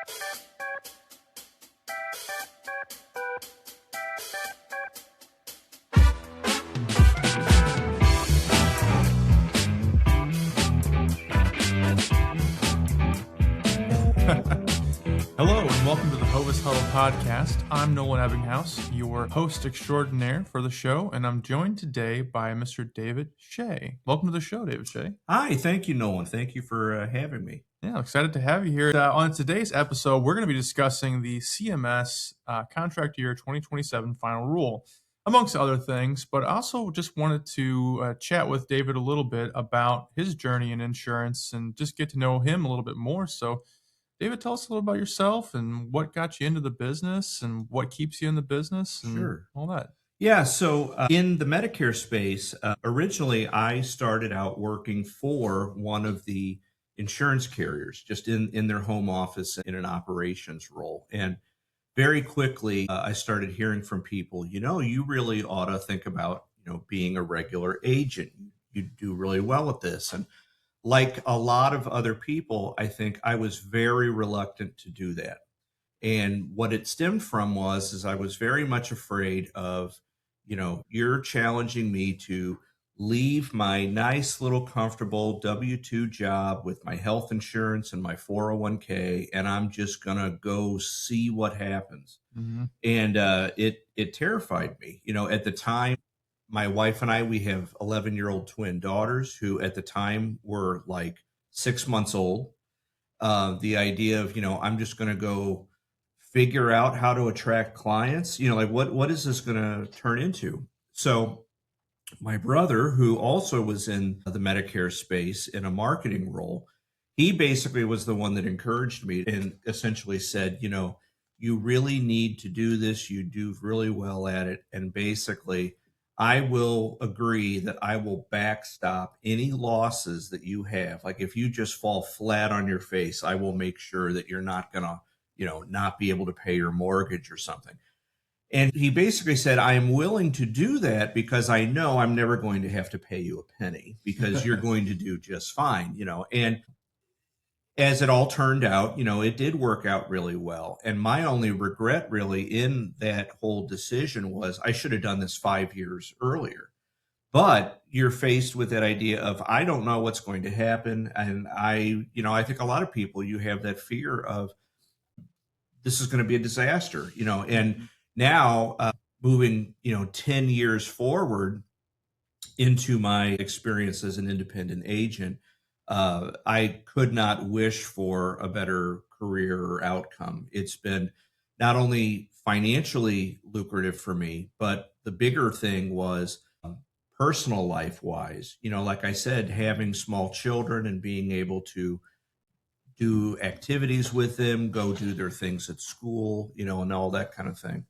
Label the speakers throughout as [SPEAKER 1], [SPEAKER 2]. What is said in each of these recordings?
[SPEAKER 1] Hello and welcome to the Hovis Huddle podcast. I'm Nolan Ebbinghaus, your host extraordinaire for the show, and I'm joined today by Mr. David Shea. Welcome to the show, David Shea.
[SPEAKER 2] Hi, thank you, Nolan. Thank you for having me.
[SPEAKER 1] Yeah, excited to have you here. On today's episode, we're going to be discussing the CMS contract year 2027 Final Rule, amongst other things, but also just wanted to chat with David a little bit about his journey in insurance and just get to know him a little bit more. So, David, tell us a little about yourself and what got you into the business and what keeps you in the business and
[SPEAKER 2] Sure.
[SPEAKER 1] all that.
[SPEAKER 2] Yeah, so in the Medicare space, originally I started out working for one of the insurance carriers, just in their home office in an operations role. And very quickly, I started hearing from people, you really ought to think about, being a regular agent. You do really well at this. And like a lot of other people, I think I was very reluctant to do that. And what it stemmed from is I was very much afraid of, you're challenging me to leave my nice little comfortable W-2 job with my health insurance and my 401k, and I'm just going to go see what happens.
[SPEAKER 1] Mm-hmm.
[SPEAKER 2] And it terrified me. At the time, my wife and I, we have 11-year-old twin daughters who at the time were like 6 months old. The idea of, I'm just going to go figure out how to attract clients, like what is this going to turn into? So my brother, who also was in the Medicare space in a marketing role, he basically was the one that encouraged me and essentially said, you really need to do this. You do really well at it. And basically, I will agree that I will backstop any losses that you have. Like if you just fall flat on your face, I will make sure that you're not going to, not be able to pay your mortgage or something. And he basically said, I am willing to do that because I know I'm never going to have to pay you a penny because you're going to do just fine, And as it all turned out, it did work out really well. And my only regret really in that whole decision was I should have done this 5 years earlier. But you're faced with that idea of, I don't know what's going to happen. And I think a lot of people, you have that fear of this is going to be a disaster, and now moving, 10 years forward into my experience as an independent agent, I could not wish for a better career or outcome. It's been not only financially lucrative for me, but the bigger thing was personal life wise, like I said, having small children and being able to do activities with them, go do their things at school, and all that kind of thing.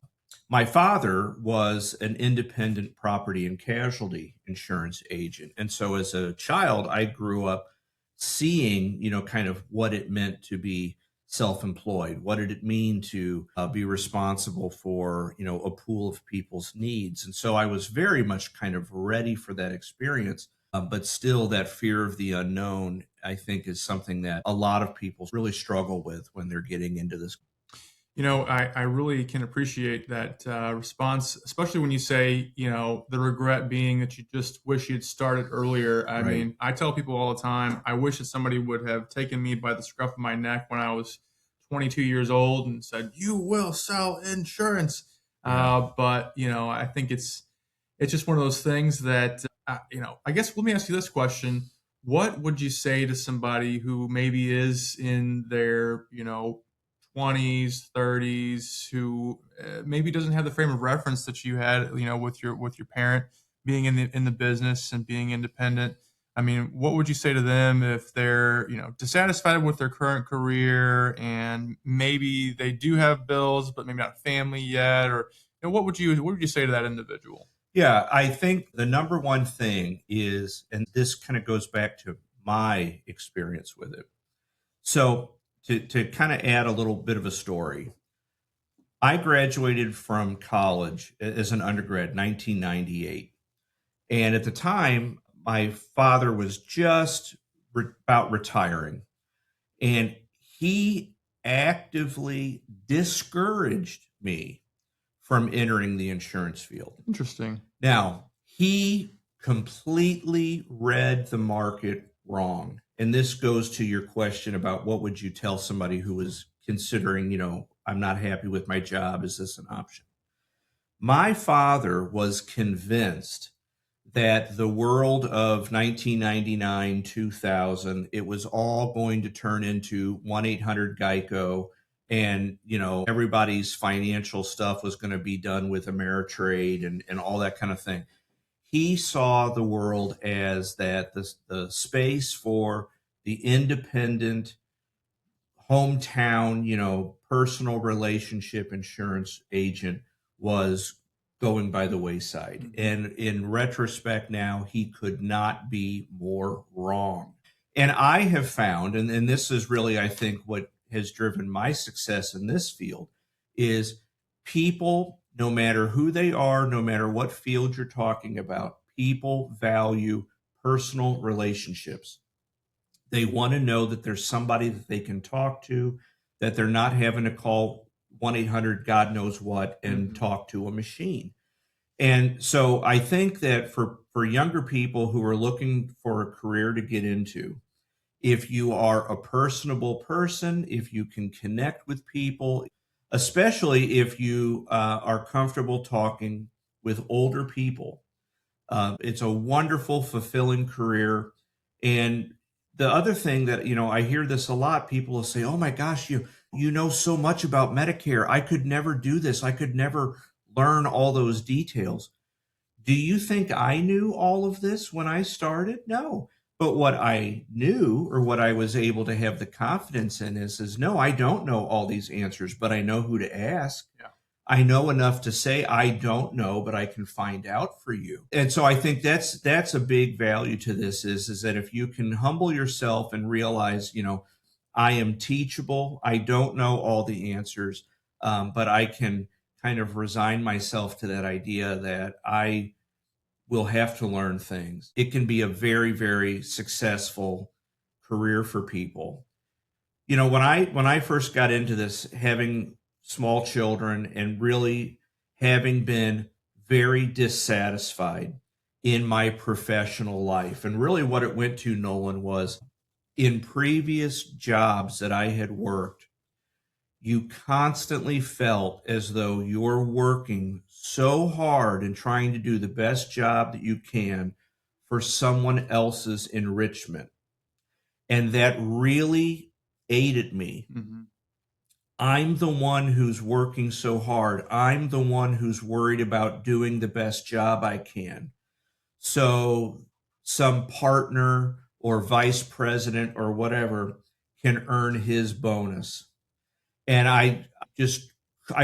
[SPEAKER 2] My father was an independent property and casualty insurance agent. And so as a child, I grew up seeing, kind of what it meant to be self-employed. What did it mean to be responsible for, a pool of people's needs? And so I was very much kind of ready for that experience. But still, that fear of the unknown, I think, is something that a lot of people really struggle with when they're getting into this.
[SPEAKER 1] I really can appreciate that response, especially when you say, the regret being that you just wish you'd started earlier. I mean, I tell people all the time, I wish that somebody would have taken me by the scruff of my neck when I was 22 years old and said, you will sell insurance.
[SPEAKER 2] Yeah.
[SPEAKER 1] But, I think it's just one of those things that, I guess let me ask you this question. What would you say to somebody who maybe is in their, 20s, 30s, who maybe doesn't have the frame of reference that you had, with your parent being in the business and being independent? I mean, what would you say to them if they're, dissatisfied with their current career and maybe they do have bills, but maybe not family yet? Or what would you say to that individual?
[SPEAKER 2] Yeah, I think the number one thing is, and this kind of goes back to my experience with it. So to kind of add a little bit of a story, I graduated from college as an undergrad in 1998. And at the time, my father was just about retiring. And he actively discouraged me from entering the insurance field.
[SPEAKER 1] Interesting.
[SPEAKER 2] Now, he completely read the market wrong. And this goes to your question about what would you tell somebody who was considering, I'm not happy with my job. Is this an option? My father was convinced that the world of 1999, 2000, it was all going to turn into 1-800 Geico, and everybody's financial stuff was going to be done with Ameritrade and all that kind of thing. He saw the world as that the space for the independent hometown, personal relationship insurance agent was going by the wayside. And in retrospect now, he could not be more wrong. And I have found, and this is really, I think, what has driven my success in this field, is people, no matter who they are, no matter what field you're talking about, people value personal relationships. They want to know that there's somebody that they can talk to, that they're not having to call 1-800 God knows what and talk to a machine. And so I think that for younger people who are looking for a career to get into, if you are a personable person, if you can connect with people, especially if you are comfortable talking with older people, it's a wonderful, fulfilling career. And the other thing that, I hear this a lot, people will say, "Oh my gosh, you know so much about Medicare. I could never do this. I could never learn all those details." Do you think I knew all of this when I started? No. But what I knew, or what I was able to have the confidence in, is no, I don't know all these answers, but I know who to ask.
[SPEAKER 1] Yeah.
[SPEAKER 2] I know enough to say I don't know, but I can find out for you. And so I think that's a big value to this is that if you can humble yourself and realize, I am teachable. I don't know all the answers, but I can kind of resign myself to that idea that I will have to learn things. It can be a very, very successful career for people. When I first got into this, having small children and really having been very dissatisfied in my professional life, and really what it went to, Nolan, was in previous jobs that I had worked, you constantly felt as though you're working so hard and trying to do the best job that you can for someone else's enrichment. And that really ate at me. I'm the one who's working so hard. I'm the one who's worried about doing the best job I can. So some partner or vice president or whatever can earn his bonus. And I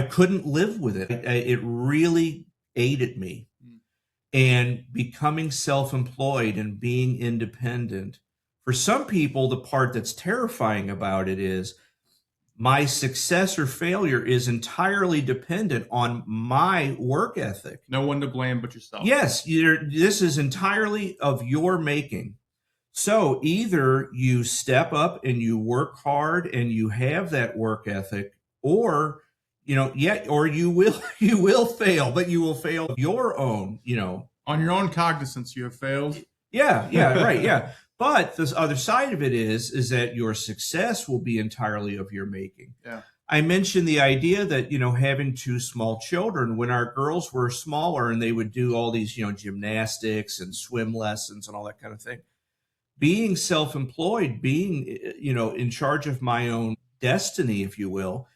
[SPEAKER 2] couldn't live with it. It really ate at me. And becoming self-employed and being independent, for some people, the part that's terrifying about it is my success or failure is entirely dependent on my work ethic.
[SPEAKER 1] No one to blame but yourself.
[SPEAKER 2] Yes, this is entirely of your making. So either you step up and you work hard and you have that work ethic, or or you will fail, but you will fail your own,
[SPEAKER 1] On your own cognizance, you have failed.
[SPEAKER 2] Yeah, right, yeah. But the other side of it is that your success will be entirely of your making.
[SPEAKER 1] Yeah.
[SPEAKER 2] I mentioned the idea that, having two small children, when our girls were smaller and they would do all these, gymnastics and swim lessons and all that kind of thing, being self-employed, being, in charge of my own destiny, if you will,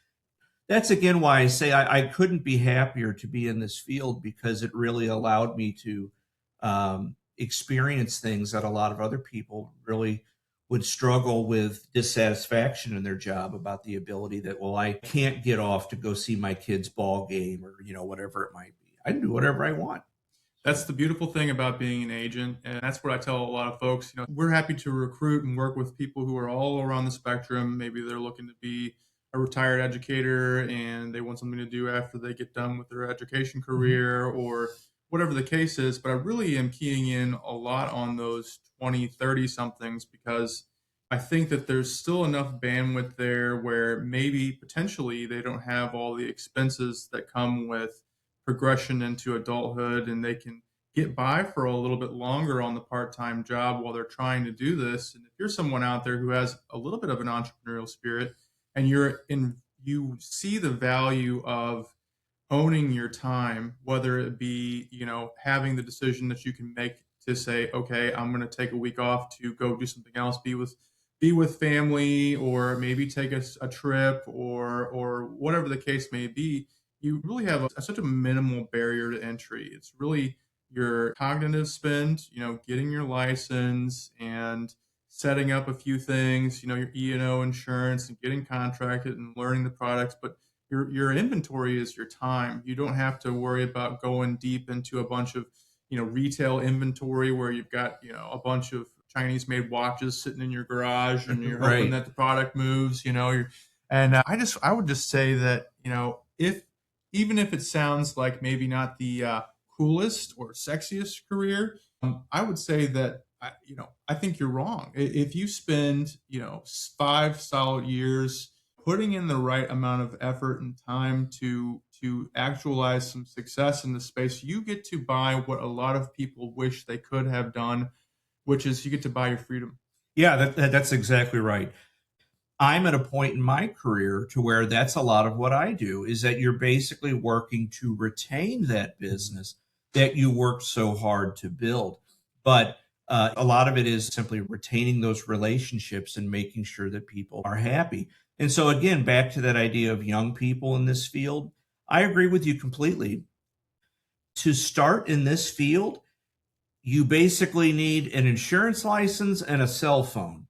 [SPEAKER 2] that's again why I say I couldn't be happier to be in this field, because it really allowed me to experience things that a lot of other people really would struggle with dissatisfaction in their job about the ability that, well, I can't get off to go see my kid's ball game or, whatever it might be. I can do whatever I want.
[SPEAKER 1] That's the beautiful thing about being an agent. And that's what I tell a lot of folks. We're happy to recruit and work with people who are all around the spectrum. Maybe they're looking to be a retired educator and they want something to do after they get done with their education career, or whatever the case is. But I really am keying in a lot on those 20, 30 somethings, because I think that there's still enough bandwidth there where maybe potentially they don't have all the expenses that come with progression into adulthood, and they can get by for a little bit longer on the part-time job while they're trying to do this. And if you're someone out there who has a little bit of an entrepreneurial spirit, and you see the value of owning your time, whether it be, having the decision that you can make to say, okay, I'm going to take a week off to go do something else, be with family, or maybe take a trip, or whatever the case may be. You really have such a minimal barrier to entry. It's really your cognitive spend, getting your license and setting up a few things, your E&O insurance and getting contracted and learning the products. But your inventory is your time. You don't have to worry about going deep into a bunch of retail inventory where you've got a bunch of Chinese made watches sitting in your garage and you're hoping
[SPEAKER 2] Right.
[SPEAKER 1] that the product moves. I would just say that if even if it sounds like maybe not the coolest or sexiest career, I would say that I think you're wrong. If you spend 5 solid years putting in the right amount of effort and time to actualize some success in the space, you get to buy what a lot of people wish they could have done, which is you get to buy your freedom.
[SPEAKER 2] Yeah, that's exactly right. I'm at a point in my career to where that's a lot of what I do is that you're basically working to retain that business that you worked so hard to build. But a lot of it is simply retaining those relationships and making sure that people are happy. And so, again, back to that idea of young people in this field, I agree with you completely. To start in this field, you basically need an insurance license and a cell phone.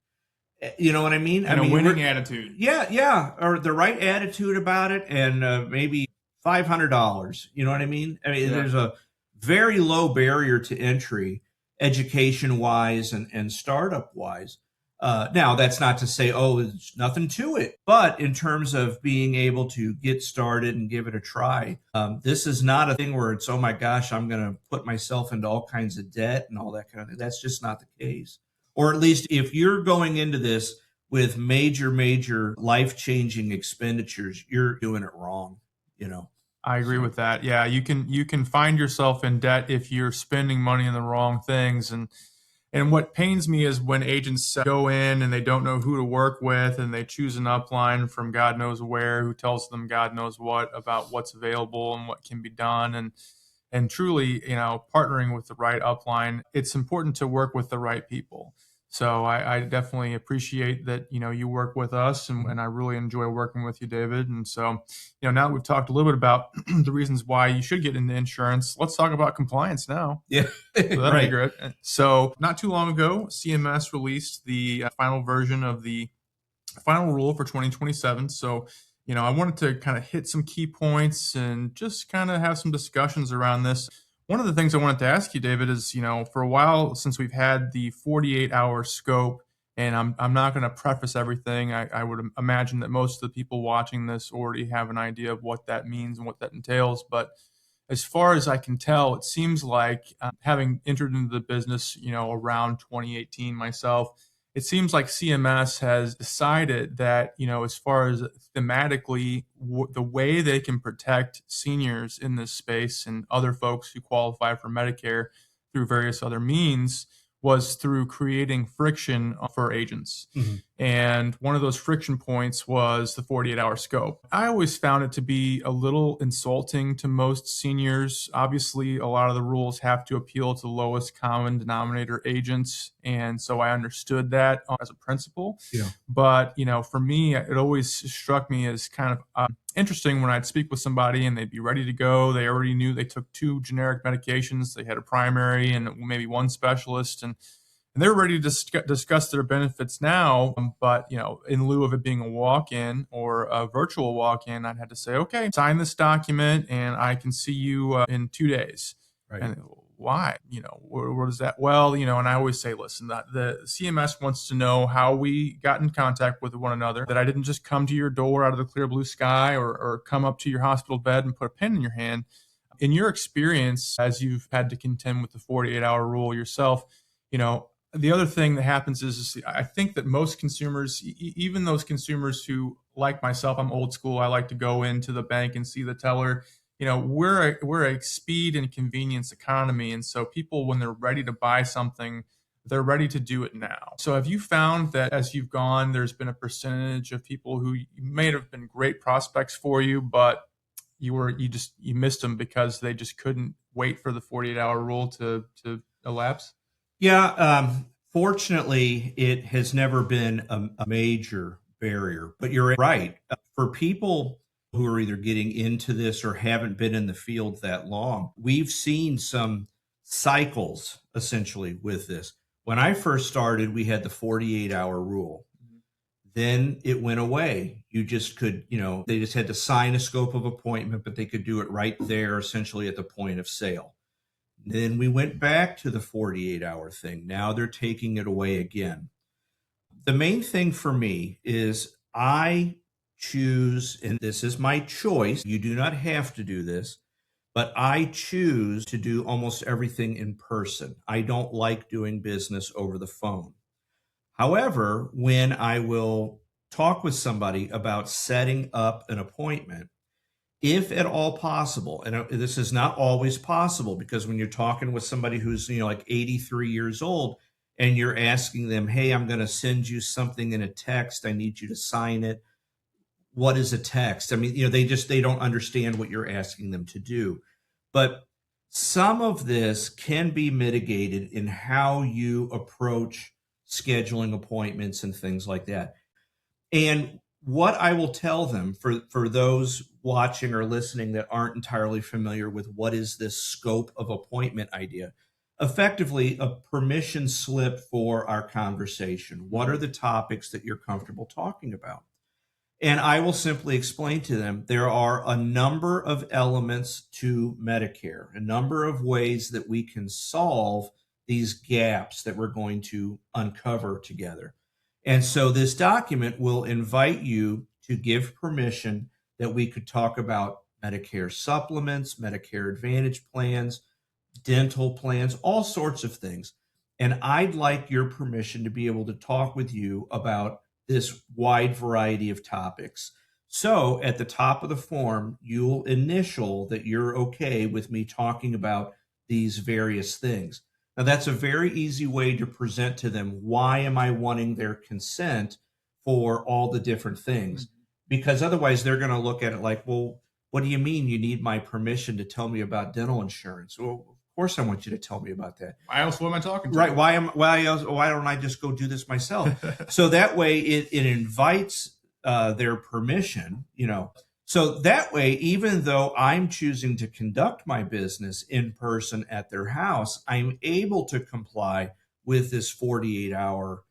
[SPEAKER 2] You know what I mean? I
[SPEAKER 1] And a
[SPEAKER 2] mean,
[SPEAKER 1] winning attitude.
[SPEAKER 2] yeah, yeah, or the right attitude about it, and maybe $500. You know what I mean? I mean,
[SPEAKER 1] Yeah.
[SPEAKER 2] there's a very low barrier to entry, education wise and startup wise. Now, that's not to say, oh, there's nothing to it. But in terms of being able to get started and give it a try, this is not a thing where it's, oh my gosh, I'm going to put myself into all kinds of debt and all that kind of thing. That's just not the case. Or at least if you're going into this with major life changing expenditures, you're doing it wrong, you know.
[SPEAKER 1] I agree
[SPEAKER 2] So
[SPEAKER 1] with that. Yeah, you can find yourself in debt if you're spending money on the wrong things. And what pains me is when agents go in and they don't know who to work with, and they choose an upline from God knows where who tells them God knows what about what's available and what can be done. And truly, partnering with the right upline, it's important to work with the right people. So I definitely appreciate that, you work with us, and I really enjoy working with you, David. And so, now that we've talked a little bit about the reasons why you should get into insurance, let's talk about compliance now.
[SPEAKER 2] yeah,
[SPEAKER 1] So that'll be
[SPEAKER 2] right.
[SPEAKER 1] great. So not too long ago, CMS released the final version of the final rule for 2027. So, I wanted to kind of hit some key points and just kind of have some discussions around this. One of the things I wanted to ask you, David, is, for a while since we've had the 48-hour scope, and I'm not going to preface everything. I would imagine that most of the people watching this already have an idea of what that means and what that entails. But as far as I can tell, it seems like having entered into the business, around 2018 myself, it seems like CMS has decided that, as far as thematically, the way they can protect seniors in this space and other folks who qualify for Medicare through various other means was through creating friction for agents.
[SPEAKER 2] Mhm.
[SPEAKER 1] And one of those friction points was the 48-hour scope. I always found it to be a little insulting to most seniors. Obviously, a lot of the rules have to appeal to the lowest common denominator agents. And so I understood that as a principle.
[SPEAKER 2] Yeah.
[SPEAKER 1] But, for me, it always struck me as kind of interesting when I'd speak with somebody and they'd be ready to go. They already knew they took 2 generic medications. They had a primary and maybe one specialist, and they're ready to discuss their benefits now. But, in lieu of it being a walk-in or a virtual walk-in, I'd had to say, okay, sign this document and I can see you in 2 days.
[SPEAKER 2] Right.
[SPEAKER 1] And why? What is that? Well, and I always say, listen, the CMS wants to know how we got in contact with one another, that I didn't just come to your door out of the clear blue sky, or come up to your hospital bed and put a pen in your hand. In your experience, as you've had to contend with the 48-hour rule yourself, The other thing that happens is I think that most consumers, even those consumers who, like myself, I'm old school. I like to go into the bank and see the teller. We're a speed and convenience economy, and so people, when they're ready to buy something, they're ready to do it now. So have you found that as you've gone, there's been a percentage of people who may have been great prospects for you, but you missed them because they just couldn't wait for the 48-hour rule to elapse?
[SPEAKER 2] Yeah, fortunately, it has never been a major barrier, but you're right. For people who are either getting into this or haven't been in the field that long, we've seen some cycles essentially with this. When I first started, we had the 48-hour rule. Then it went away. You just could, they just had to sign a scope of appointment, but they could do it right there, essentially at the point of sale. Then we went back to the 48-hour thing. Now they're taking it away again. The main thing for me is I choose, and this is my choice, you do not have to do this, but I choose to do almost everything in person. I don't like doing business over the phone. However, when I will talk with somebody about setting up an appointment, if at all possible, and this is not always possible, because when you're talking with somebody who's like 83 years old and you're asking them, hey, I'm going to send you something in a text, I need you to sign it. What is a text? I mean, they don't understand what you're asking them to do. But some of this can be mitigated in how you approach scheduling appointments and things like that. And what I will tell them, for those watching or listening that aren't entirely familiar with what is this scope of appointment idea, effectively a permission slip for our conversation. What are the topics that you're comfortable talking about? And I will simply explain to them there are a number of elements to Medicare, a number of ways that we can solve these gaps that we're going to uncover together. And so this document will invite you to give permission that we could talk about Medicare supplements, Medicare Advantage plans, dental plans, all sorts of things. And I'd like your permission to be able to talk with you about this wide variety of topics. So at the top of the form, you'll initial that you're okay with me talking about these various things. Now, that's a very easy way to present to them, why am I wanting their consent for all the different things? Because otherwise they're going to look at it like, well, what do you mean you need my permission to tell me about dental insurance? Well, of course I want you to tell me about that.
[SPEAKER 1] Why else? What am I talking to?
[SPEAKER 2] Right. Why don't I just go do this myself? So that way it invites their permission, So that way, even though I'm choosing to conduct my business in person at their house, I'm able to comply with this 48-hour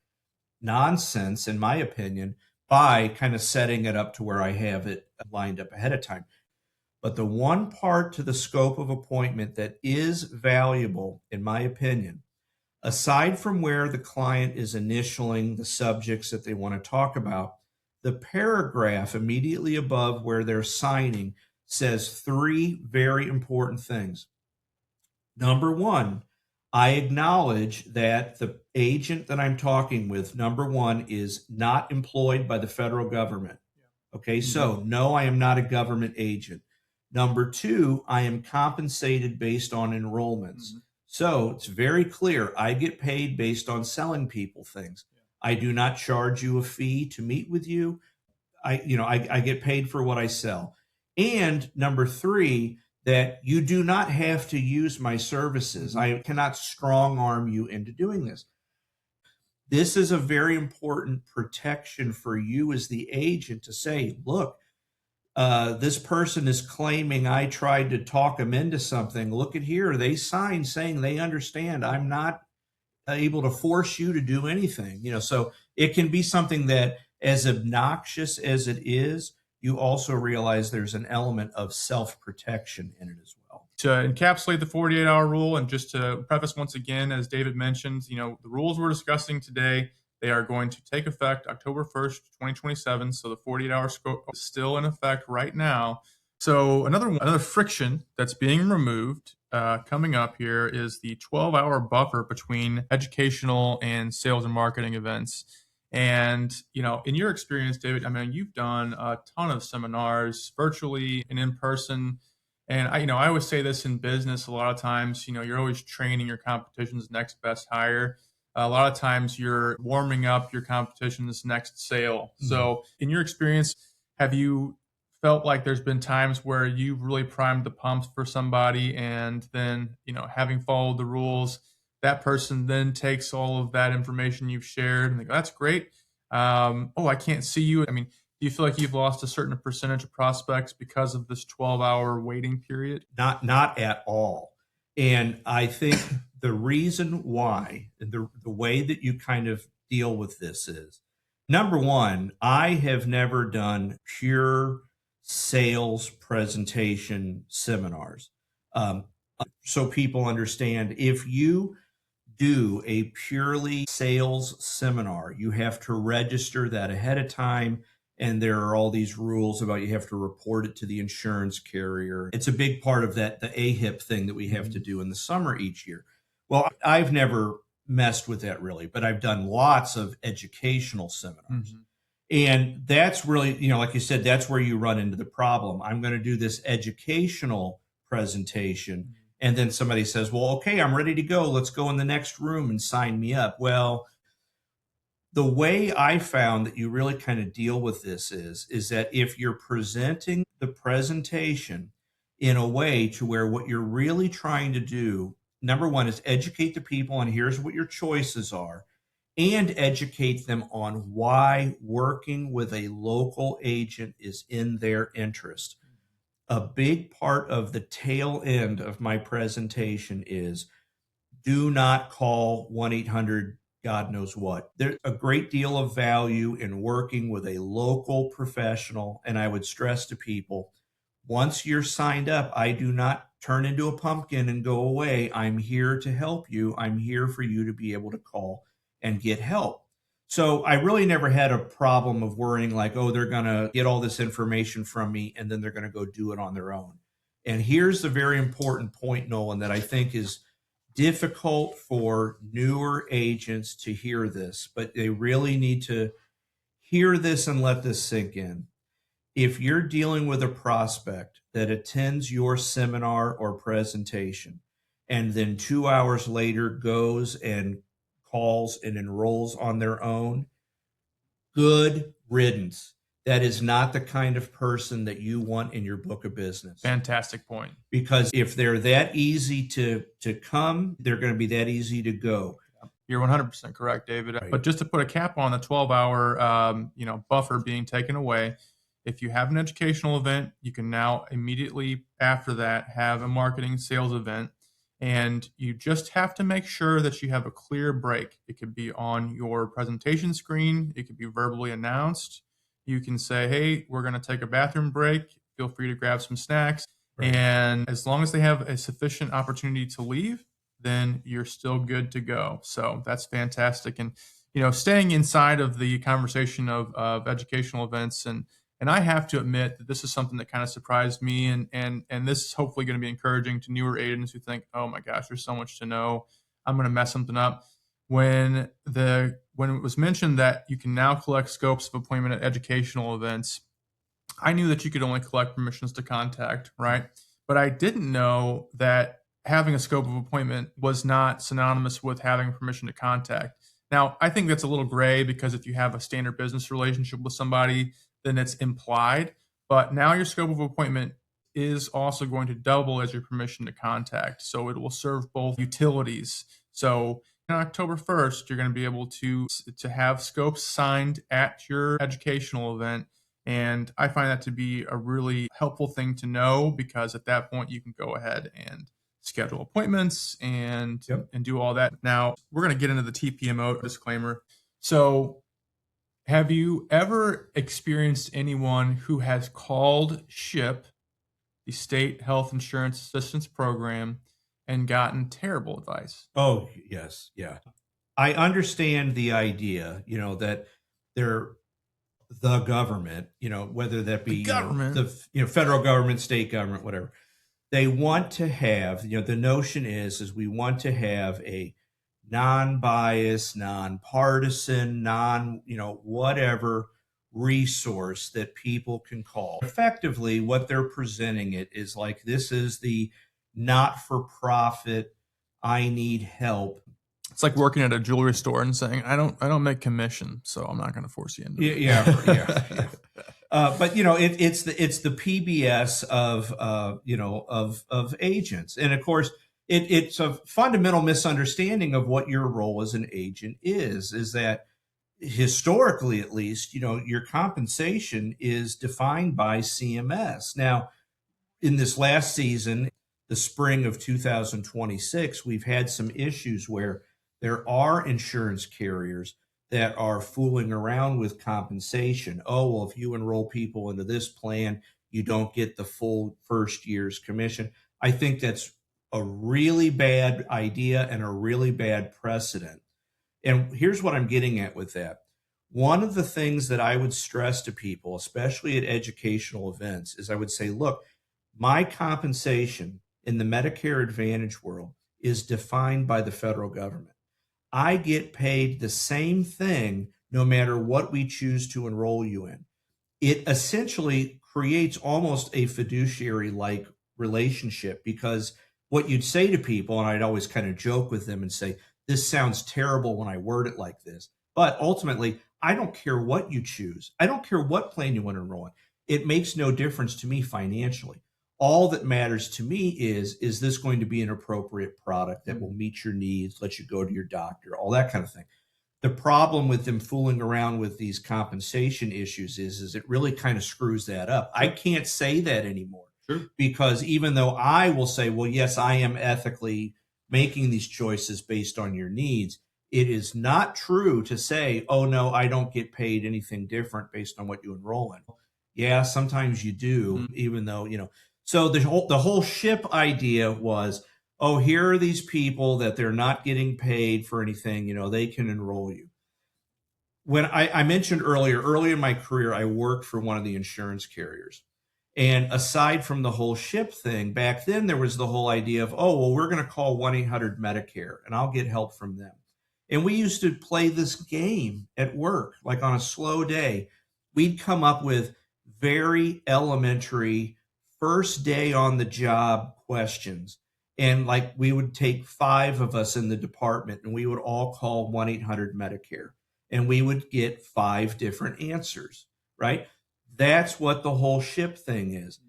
[SPEAKER 2] nonsense, in my opinion, by kind of setting it up to where I have it lined up ahead of time. But the one part to the scope of appointment that is valuable, in my opinion, aside from where the client is initialing the subjects that they want to talk about, the paragraph immediately above where they're signing says three very important things. Number one, I acknowledge that the agent that I'm talking with, number one, is not employed by the federal government. Okay, so no, I am not a government agent. Number two, I am compensated based on enrollments. So it's very clear. I get paid based on selling people things. I do not charge you a fee to meet with you. I get paid for what I sell. And number three, that you do not have to use my services. I cannot strong arm you into doing this. This is a very important protection for you as the agent to say, look, this person is claiming I tried to talk them into something. Look at here. They signed saying they understand I'm not able to force you to do anything. So it can be something that, as obnoxious as it is, you also realize there's an element of self-protection in it as well.
[SPEAKER 1] To encapsulate the 48-hour rule, and just to preface once again, as David mentioned, the rules we're discussing today, they are going to take effect October 1st, 2027. So the 48-hour scope is still in effect right now. So another friction that's being removed coming up here is the 12-hour buffer between educational and sales and marketing events. And in your experience, David, I mean, you've done a ton of seminars virtually and in person. And I always say this in business. A lot of times, you're always training your competition's next best hire. A lot of times, you're warming up your competition's next sale. So, in your experience, have you felt like there's been times where you've really primed the pumps for somebody and then, having followed the rules, that person then takes all of that information you've shared and they go, that's great. Oh, I can't see you. I mean, do you feel like you've lost a certain percentage of prospects because of this 12-hour waiting period?
[SPEAKER 2] Not at all. And I think the reason why, the way that you kind of deal with this is, number one, I have never done pure sales presentation seminars. Um, so people understand, if you do a purely sales seminar, you have to register that ahead of time. And there are all these rules about, you have to report it to the insurance carrier. It's a big part of that, the AHIP thing that we have to do in the summer each year. Well, I've never messed with that really, but I've done lots of educational seminars. And that's really, like you said, that's where you run into the problem. I'm going to do this educational presentation. And then somebody says, well, okay, I'm ready to go. Let's go in the next room and sign me up. Well, the way I found that you really kind of deal with this is that if you're presenting the presentation in a way to where what you're really trying to do, number one, is educate the people on here's what your choices are, and educate them on why working with a local agent is in their interest. A big part of the tail end of my presentation is, do not call 1-800 God knows what. There's a great deal of value in working with a local professional. And I would stress to people, once you're signed up, I do not turn into a pumpkin and go away. I'm here to help you. I'm here for you to be able to call and get help. So I really never had a problem of worrying like, oh, they're going to get all this information from me and then they're going to go do it on their own. And here's the very important point, Nolan, that I think is difficult for newer agents to hear this, but they really need to hear this and let this sink in. If you're dealing with a prospect that attends your seminar or presentation and then 2 hours later goes and calls and enrolls on their own, good riddance. That is not the kind of person that you want in your book of business.
[SPEAKER 1] Fantastic point.
[SPEAKER 2] Because if they're that easy to come, they're going to be that easy to go.
[SPEAKER 1] You're 100% correct, David. Right. But just to put a cap on the 12-hour buffer being taken away, if you have an educational event, you can now immediately after that have a marketing sales event. And you just have to make sure that you have a clear break. It could be on your presentation screen. It could be verbally announced. You can say, hey, we're going to take a bathroom break. Feel free to grab some snacks. Right. And as long as they have a sufficient opportunity to leave, then you're still good to go. So that's fantastic. And, staying inside of the conversation of educational events, and I have to admit that this is something that kind of surprised me, and this is hopefully going to be encouraging to newer agents who think, oh my gosh, there's so much to know. I'm going to mess something up. When it was mentioned that you can now collect scopes of appointment at educational events, I knew that you could only collect permissions to contact, right? But I didn't know that having a scope of appointment was not synonymous with having permission to contact. Now, I think that's a little gray because if you have a standard business relationship with somebody, then it's implied. But now your scope of appointment is also going to double as your permission to contact. So it will serve both utilities. So on October 1st, you're going to be able to have scopes signed at your educational event. And I find that to be a really helpful thing to know, because at that point you can go ahead and schedule appointments and do all that. Now, we're going to get into the TPMO disclaimer. So have you ever experienced anyone who has called SHIP, the State Health Insurance Assistance Program, and gotten terrible advice?
[SPEAKER 2] Oh, yes. Yeah. I understand the idea, that the government, whether that
[SPEAKER 1] The
[SPEAKER 2] be,
[SPEAKER 1] government.
[SPEAKER 2] the federal government, state government, whatever, they want to have, the notion is we want to have a non-biased, non-partisan, whatever resource that people can call. Effectively, what they're presenting it is like this is the not-for-profit, I need help.
[SPEAKER 1] It's like working at a jewelry store and saying, I don't make commission, so I'm not going to force you into it.
[SPEAKER 2] Yeah. But it's the PBS of of agents, and of course it's a fundamental misunderstanding of what your role as an agent is that historically, at least, your compensation is defined by CMS. Now, in this last season, the spring of 2026, we've had some issues where there are insurance carriers that are fooling around with compensation. Oh, well, if you enroll people into this plan, you don't get the full first year's commission. I think that's a really bad idea and a really bad precedent. And here's what I'm getting at with that. One of the things that I would stress to people, especially at educational events, is I would say, look, my compensation in the Medicare Advantage world is defined by the federal government. I get paid the same thing no matter what we choose to enroll you in. It essentially creates almost a fiduciary like relationship, because what you'd say to people, and I'd always kind of joke with them and say, this sounds terrible when I word it like this, but ultimately, I don't care what you choose. I don't care what plan you want to enroll in. It makes no difference to me financially. All that matters to me is this going to be an appropriate product that will meet your needs, let you go to your doctor, all that kind of thing. The problem with them fooling around with these compensation issues is it really kind of screws that up. I can't say that anymore.
[SPEAKER 1] Sure.
[SPEAKER 2] Because even though I will say, well, yes, I am ethically making these choices based on your needs, it is not true to say, oh, no, I don't get paid anything different based on what you enroll in. Yeah, sometimes you do, even though, So the whole ship idea was, oh, here are these people that they're not getting paid for anything, they can enroll you. When I mentioned early in my career, I worked for one of the insurance carriers. And aside from the whole ship thing, back then there was the whole idea of, oh, well, we're going to call 1-800-Medicare and I'll get help from them. And we used to play this game at work, like on a slow day. We'd come up with very elementary first day on the job questions. And like we would take 5 of us in the department and we would all call 1-800-Medicare and we would get 5 different answers, right? That's what the whole ship thing is.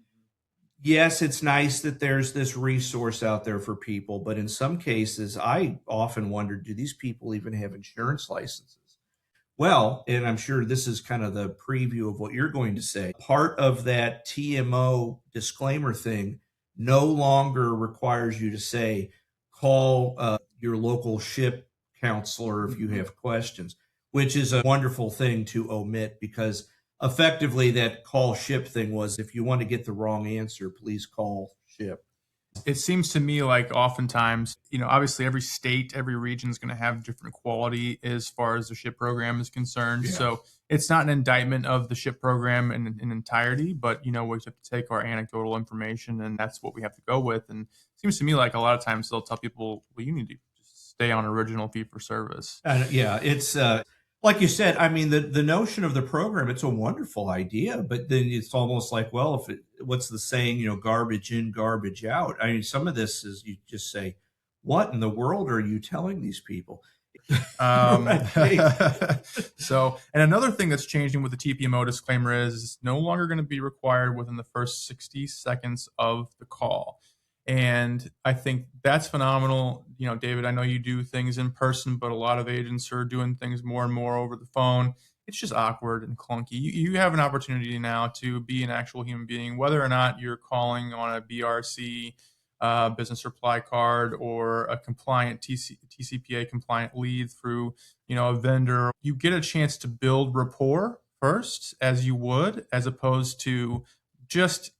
[SPEAKER 2] Yes, it's nice that there's this resource out there for people, but in some cases, I often wonder, do these people even have insurance licenses? Well, and I'm sure this is kind of the preview of what you're going to say. Part of that TMO disclaimer thing no longer requires you to say, call your local ship counselor if you have questions, which is a wonderful thing to omit, because effectively that call ship thing was, if you want to get the wrong answer, please call ship.
[SPEAKER 1] It seems to me like oftentimes, obviously every state, every region is going to have different quality as far as the SHIP program is concerned.
[SPEAKER 2] Yeah.
[SPEAKER 1] So it's not an indictment of the SHIP program in entirety, but, we have to take our anecdotal information and that's what we have to go with. And it seems to me like a lot of times they'll tell people, well, you need to just stay on original fee for service.
[SPEAKER 2] Yeah, it's like you said. I mean, the notion of the program, it's a wonderful idea, but then it's almost like, well, what's the saying? Garbage in, garbage out. I mean, some of this is you just say, what in the world are you telling these people?
[SPEAKER 1] So, and another thing that's changing with the TPMO disclaimer is it's no longer going to be required within the first 60 seconds of the call. And I think that's phenomenal. David, I know you do things in person, but a lot of agents are doing things more and more over the phone. It's just awkward and clunky. You have an opportunity now to be an actual human being, whether or not you're calling on a BRC business reply card or a compliant TCPA compliant lead through, a vendor. You get a chance to build rapport first, as you would, as opposed to just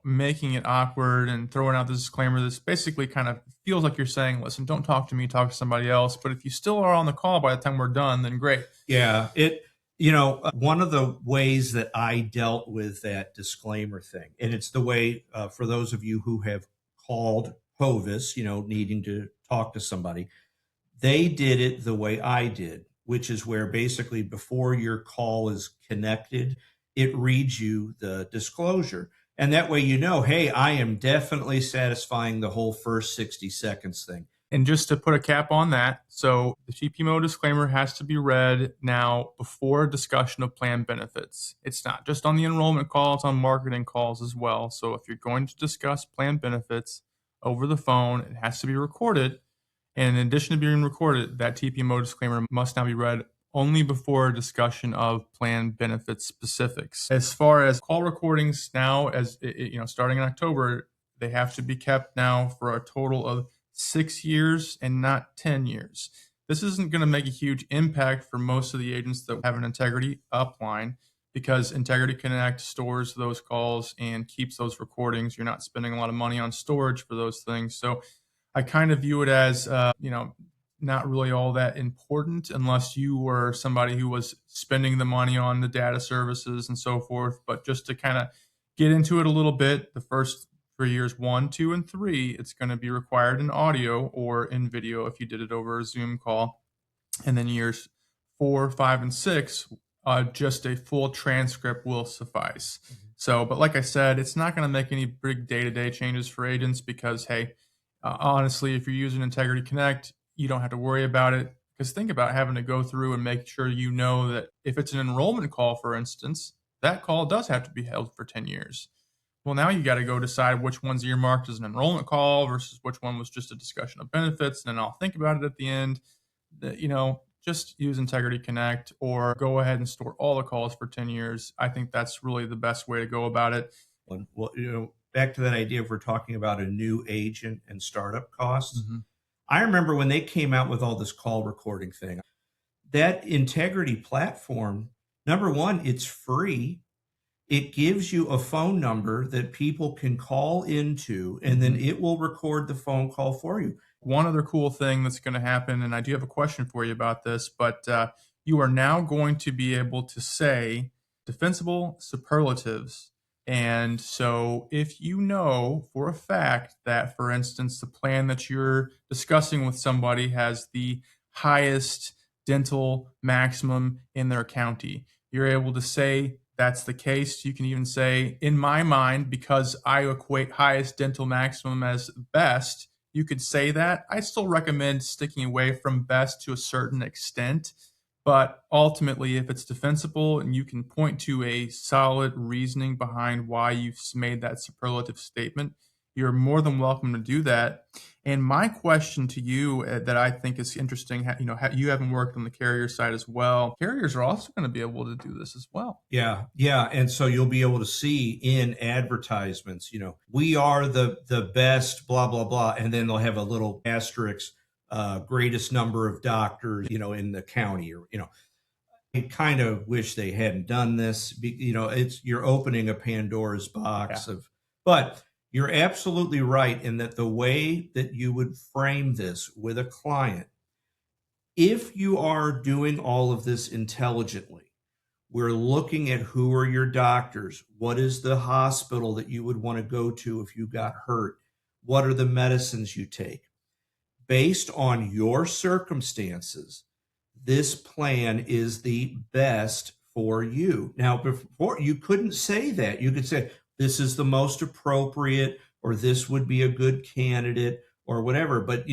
[SPEAKER 1] making it awkward and throwing out this disclaimer. This basically kind of feels like you're saying, listen, don't talk to me, talk to somebody else. But if you still are on the call by the time we're done, then great.
[SPEAKER 2] Yeah, One of the ways that I dealt with that disclaimer thing, and it's the way for those of you who have called Hovis, needing to talk to somebody, they did it the way I did, which is where basically before your call is connected, it reads you the disclosure. And that way, hey, I am definitely satisfying the whole first 60 seconds thing.
[SPEAKER 1] And just to put a cap on that, so the TPMO disclaimer has to be read now before discussion of plan benefits. It's not just on the enrollment call, it's on marketing calls as well. So if you're going to discuss plan benefits over the phone, it has to be recorded. And in addition to being recorded, that TPMO disclaimer must now be read only before a discussion of plan benefit specifics. As far as call recordings now, starting in October, they have to be kept now for a total of 6 years and not 10 years. This isn't going to make a huge impact for most of the agents that have an Integrity upline because Integrity Connect stores those calls and keeps those recordings. You're not spending a lot of money on storage for those things. So I kind of view it as, not really all that important unless you were somebody who was spending the money on the data services and so forth. But just to kind of get into it a little bit, the first for years 1, 2, and 3, it's going to be required in audio or in video if you did it over a Zoom call. And then years 4, 5, and 6, just a full transcript will suffice. So, but like I said, it's not going to make any big day-to-day changes for agents because, hey, honestly, if you're using Integrity Connect, you don't have to worry about it. Because think about having to go through and make sure you know that if it's an enrollment call, for instance, that call does have to be held for 10 years. Well, now you got to go decide which one's earmarked as an enrollment call versus which one was just a discussion of benefits. And then I'll think about it at the end. Just use Integrity Connect or go ahead and store all the calls for 10 years. I think that's really the best way to go about it.
[SPEAKER 2] Well, back to that idea if we're talking about a new agent and startup costs. Mm-hmm. I remember when they came out with all this call recording thing, that Integrity platform, number one, it's free. It gives you a phone number that people can call into, and then it will record the phone call for you.
[SPEAKER 1] One other cool thing that's going to happen, and I do have a question for you about this, but you are now going to be able to say defensible superlatives. And so if you know for a fact that, for instance, the plan that you're discussing with somebody has the highest dental maximum in their county, you're able to say that's the case. You can even say, in my mind, because I equate highest dental maximum as best, you could say that. I still recommend sticking away from best to a certain extent. But ultimately, if it's defensible and you can point to a solid reasoning behind why you've made that superlative statement, you're more than welcome to do that. And my question to you that I think is interesting, you haven't worked on the carrier side as well. Carriers are also going to be able to do this as well.
[SPEAKER 2] Yeah. And so you'll be able to see in advertisements, we are the best, blah, blah, blah. And then they'll have a little asterisk, greatest number of doctors, in the county, or, I kind of wish they hadn't done this. You're opening a Pandora's box but you're absolutely right in that the way that you would frame this with a client, if you are doing all of this intelligently, we're looking at who are your doctors, what is the hospital that you would want to go to if you got hurt, what are the medicines you take. Based on your circumstances, this plan is the best for you. Now, before you couldn't say that. You could say, this is the most appropriate, or this would be a good candidate, or whatever. But,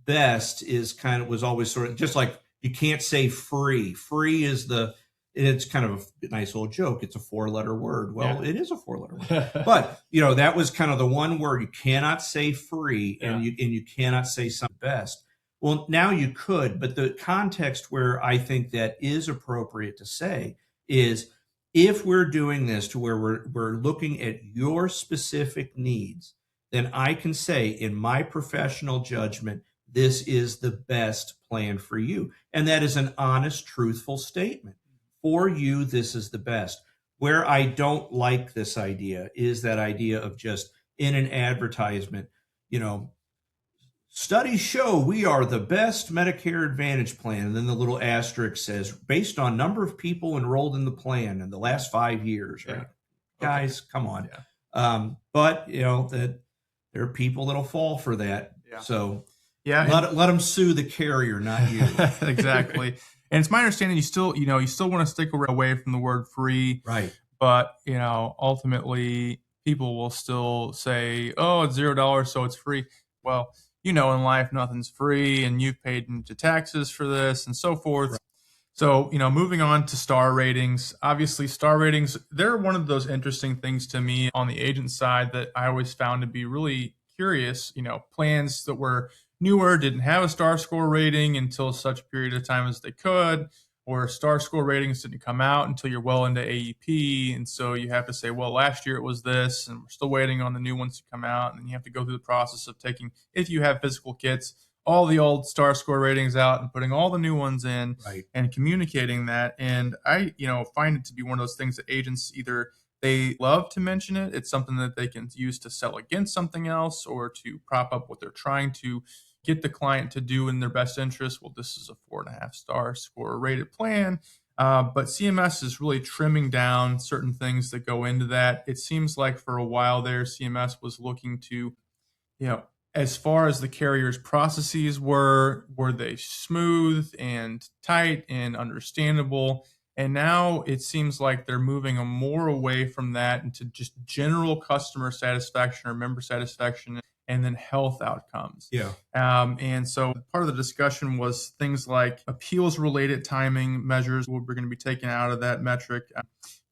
[SPEAKER 2] best was always sort of just like, you can't say free. Free is it's kind of a nice old joke. It's a 4-letter word. Well, It is a 4-letter word. But, that was kind of the one word. You cannot say free, and you cannot say something best. Well, now you could, but the context where I think that is appropriate to say is, if we're doing this to where we're looking at your specific needs, then I can say, in my professional judgment, this is the best plan for you. And that is an honest, truthful statement. For you, this is the best. Where I don't like this idea is that idea of just in an advertisement, Studies show we are the best Medicare Advantage plan. And then the little asterisk says, based on number of people enrolled in the plan in the last 5 years,
[SPEAKER 1] Yeah.
[SPEAKER 2] right?
[SPEAKER 1] Okay.
[SPEAKER 2] Guys, come on.
[SPEAKER 1] Yeah.
[SPEAKER 2] But that there are people that'll fall for that.
[SPEAKER 1] Yeah.
[SPEAKER 2] So
[SPEAKER 1] Yeah.
[SPEAKER 2] let them sue the carrier, not you.
[SPEAKER 1] Exactly. And it's my understanding you still want to stick away from the word free,
[SPEAKER 2] Right.
[SPEAKER 1] but ultimately people will still say, "Oh, it's $0, so it's free." Well, in life nothing's free, and you've paid into taxes for this and so forth.
[SPEAKER 2] Right.
[SPEAKER 1] So, moving on to star ratings. Obviously, star ratings, they're one of those interesting things to me on the agent side that I always found to be really curious. Plans that were newer didn't have a star score rating until such a period of time as they could, or star score ratings didn't come out until you're well into AEP. And so you have to say, well, last year it was this, and we're still waiting on the new ones to come out. And then you have to go through the process of taking, if you have physical kits, all the old star score ratings out and putting all the new ones in,
[SPEAKER 2] Right.
[SPEAKER 1] and communicating that. And I, find it to be one of those things that agents either they love to mention it. It's something that they can use to sell against something else or to prop up what they're trying to get the client to do in their best interest. Well, this is a 4.5-star score rated plan. But CMS is really trimming down certain things that go into that. It seems like for a while there, CMS was looking to, as far as the carrier's processes were they smooth and tight and understandable? And now it seems like they're moving more away from that into just general customer satisfaction or member satisfaction and then health outcomes.
[SPEAKER 2] Yeah.
[SPEAKER 1] And so part of the discussion was things like appeals related timing measures, what we're going to be taken out of that metric.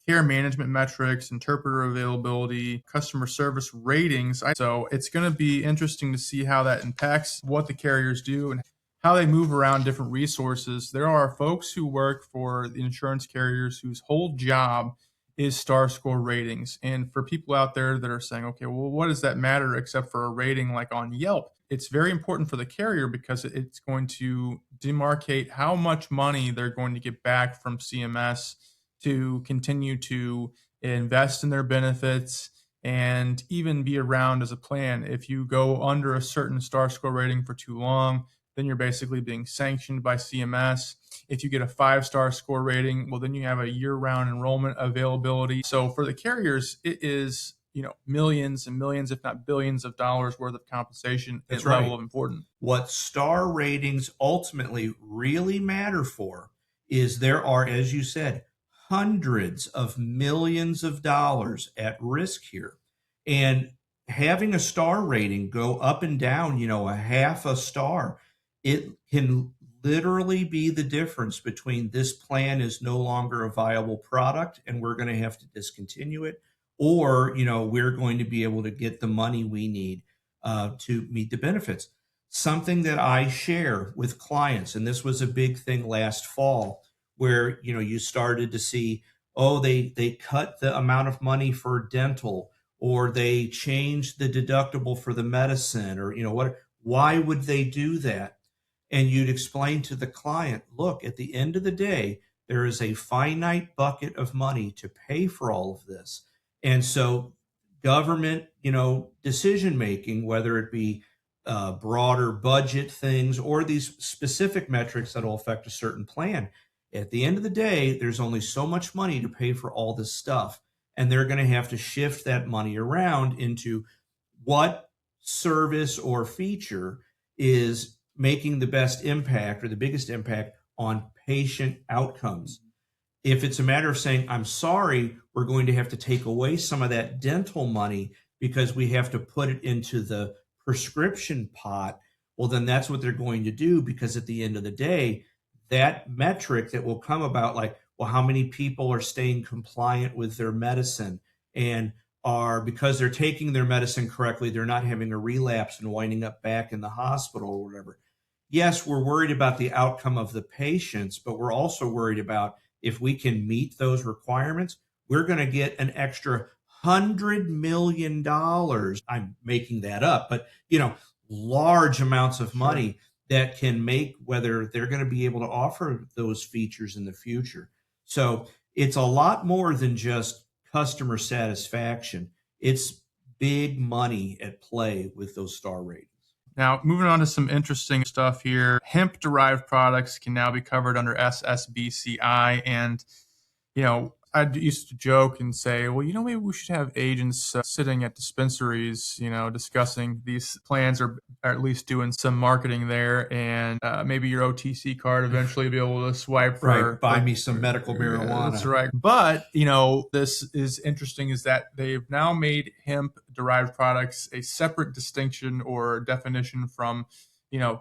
[SPEAKER 1] Care management metrics, interpreter availability, customer service ratings. So it's going to be interesting to see how that impacts what the carriers do and how they move around different resources. There are folks who work for the insurance carriers whose whole job is star score ratings. And for people out there that are saying, okay, well, what does that matter except for a rating like on Yelp? It's very important for the carrier because it's going to demarcate how much money they're going to get back from CMS to continue to invest in their benefits and even be around as a plan. If you go under a certain star score rating for too long, then you're basically being sanctioned by CMS. If you get a 5-star score rating, well, then you have a year-round enrollment availability. So for the carriers, it is millions and millions, if not billions of dollars worth of compensation at level of importance.
[SPEAKER 2] What star ratings ultimately really matter for is there are, as you said, hundreds of millions of dollars at risk here. And having a star rating go up and down, a half a star, it can literally be the difference between this plan is no longer a viable product and we're going to have to discontinue it, or, we're going to be able to get the money we need to meet the benefits. Something that I share with clients, and this was a big thing last fall, where you started to see, oh, they cut the amount of money for dental, or they changed the deductible for the medicine, or why would they do that? And you'd explain to the client, look, at the end of the day, there is a finite bucket of money to pay for all of this. And so government, decision making, whether it be broader budget things or these specific metrics that will affect a certain plan, at the end of the day, there's only so much money to pay for all this stuff. And they're going to have to shift that money around into what service or feature is making the best impact or the biggest impact on patient outcomes. If it's a matter of saying, I'm sorry, we're going to have to take away some of that dental money because we have to put it into the prescription pot, well, then that's what they're going to do, because at the end of the day, that metric that will come about, like, well, how many people are staying compliant with their medicine and are, because they're taking their medicine correctly, they're not having a relapse and winding up back in the hospital or whatever. Yes, we're worried about the outcome of the patients, but we're also worried about if we can meet those requirements, we're going to get an extra $100 million. I'm making that up, but large amounts of money that can make whether they're going to be able to offer those features in the future. So it's a lot more than just customer satisfaction. It's big money at play with those star ratings.
[SPEAKER 1] Now, moving on to some interesting stuff here. Hemp-derived products can now be covered under SSBCI, and I used to joke and say, well, maybe we should have agents sitting at dispensaries, discussing these plans, or at least doing some marketing there, and maybe your OTC card eventually be able to swipe
[SPEAKER 2] right. Buy me some medical marijuana.
[SPEAKER 1] That's right. But, this is interesting is that they've now made hemp derived products a separate distinction or definition from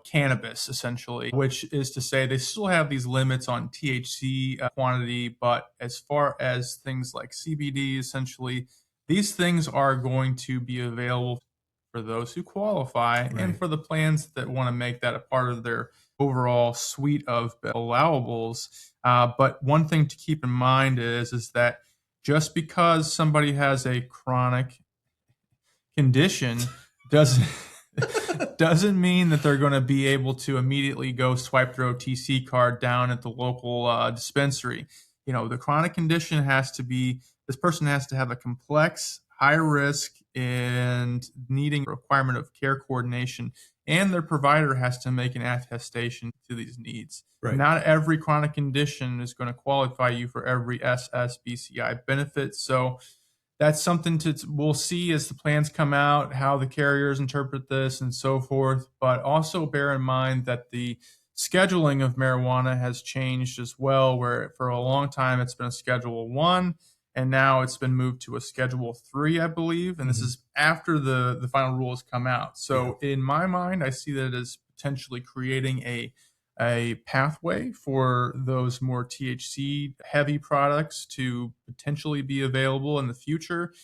[SPEAKER 1] cannabis, essentially, which is to say they still have these limits on THC quantity. But as far as things like CBD, essentially, these things are going to be available for those who qualify, and
[SPEAKER 2] Right.
[SPEAKER 1] for the plans that want to make that a part of their overall suite of allowables. But one thing to keep in mind is that just because somebody has a chronic condition doesn't doesn't mean that they're going to be able to immediately go swipe their OTC card down at the local dispensary. The chronic condition has to be, this person has to have a complex, high risk, and needing requirement of care coordination, and their provider has to make an attestation to these needs.
[SPEAKER 2] Right.
[SPEAKER 1] Not every chronic condition is going to qualify you for every SSBCI benefit. So that's something we'll see as the plans come out, how the carriers interpret this and so forth. But also bear in mind that the scheduling of marijuana has changed as well, where for a long time it's been a Schedule 1, and now it's been moved to a Schedule 3, I believe. And this is after the final rule has come out. So in my mind, I see that as potentially creating a pathway for those more THC heavy products to potentially be available in the future,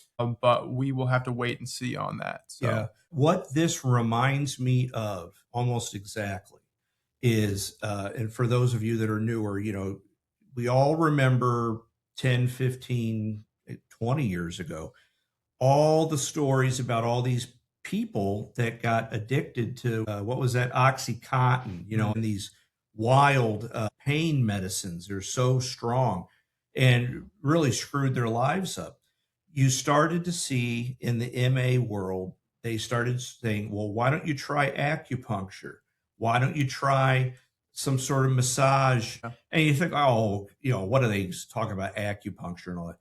[SPEAKER 1] but we will have to wait and see on that. So.
[SPEAKER 2] Yeah. What this reminds me of almost exactly is, and for those of you that are newer, we all remember 10, 15, 20 years ago, all the stories about all these people that got addicted to, what was that, Oxycontin, and these wild pain medicines. They're so strong and really screwed their lives up. You started to see in the MA world, they started saying, well, why don't you try acupuncture? Why don't you try some sort of massage?
[SPEAKER 1] Yeah.
[SPEAKER 2] And you think, oh, what are they talking about, acupuncture and all that?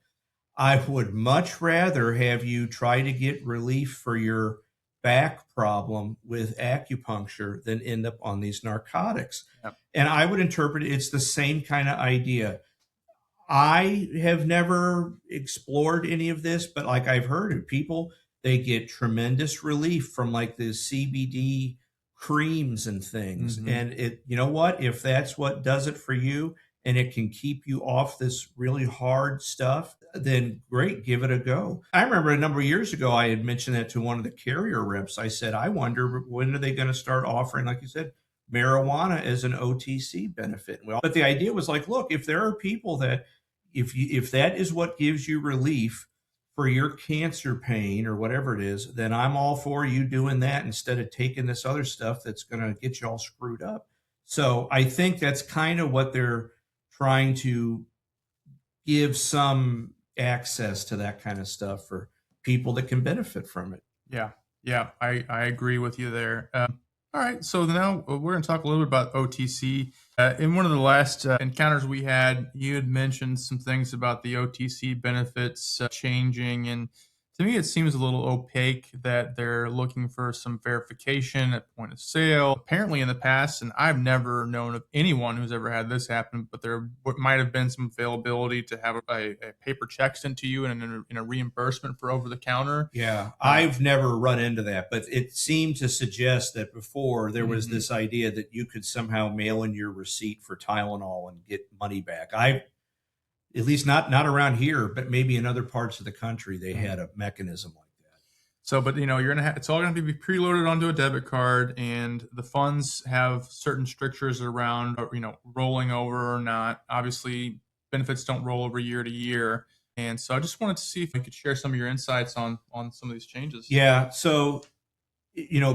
[SPEAKER 2] I would much rather have you try to get relief for your back problem with acupuncture than end up on these narcotics.
[SPEAKER 1] Yep.
[SPEAKER 2] And I would interpret it's the same kind of idea. I have never explored any of this, but like I've heard of people, they get tremendous relief from like the CBD creams and things.
[SPEAKER 1] Mhm.
[SPEAKER 2] And you know what? If that's what does it for you and it can keep you off this really hard stuff, then great, give it a go. I remember a number of years ago, I had mentioned that to one of the carrier reps. I said, I wonder when are they going to start offering, like you said, marijuana as an OTC benefit. Well, but the idea was like, look, if there are people that if that is what gives you relief for your cancer pain or whatever it is, then I'm all for you doing that instead of taking this other stuff that's going to get you all screwed up. So I think that's kind of what they're trying to give some access to, that kind of stuff for people that can benefit from it.
[SPEAKER 1] Yeah, I agree with you there. All right, so now we're going to talk a little bit about OTC. In one of the last encounters we had, you had mentioned some things about the OTC benefits changing, and to me, it seems a little opaque that they're looking for some verification at point of sale. Apparently, in the past, and I've never known of anyone who's ever had this happen, but there might have been some availability to have a paper check sent to you and a reimbursement for over the counter.
[SPEAKER 2] Yeah, I've never run into that, but it seemed to suggest that before there was this idea that you could somehow mail in your receipt for Tylenol and get money back. At least not around here, but maybe in other parts of the country, they had a mechanism like that.
[SPEAKER 1] So, but you're gonna it's all gonna be preloaded onto a debit card, and the funds have certain strictures around, rolling over or not. Obviously, benefits don't roll over year to year, and so I just wanted to see if you could share some of your insights on some of these changes.
[SPEAKER 2] Yeah. So,